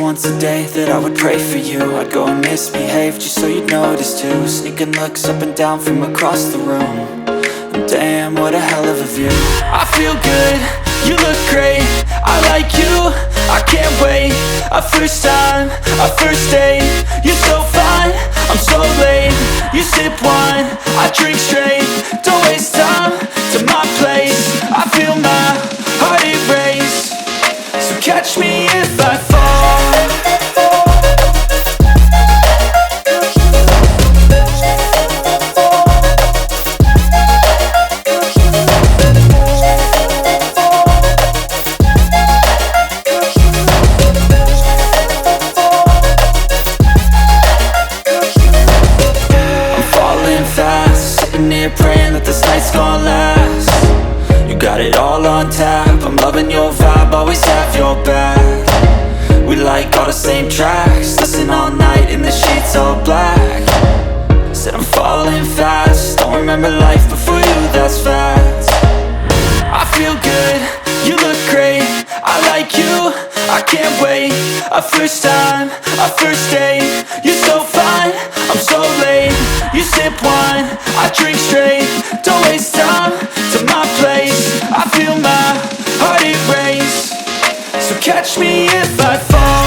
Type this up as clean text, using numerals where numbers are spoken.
once a day that I would pray for you. I'd go and misbehave just so you'd notice too. Sneaking looks up and down from across the room. And damn, what a hell of a view. I feel good, you look great, I like you, I can't wait. A first time, a first date, you're so fine, I'm so late. You sip wine, I drink straight. Don't waste time to my place. I feel my heart erase. So catch me if I fall. Praying that this night's gonna last. You got it all on tap, I'm loving your vibe, always have your back. We like all the same tracks, listen all night in the sheets all black. Said I'm falling fast, don't remember life before you, that's fact. I feel good, you look great, I like you, I can't wait. A first time, a first date, you're so fine, I'm so late. You sip wine, I drink straight. Don't waste time to my place. I feel my heart erase. So catch me if I fall.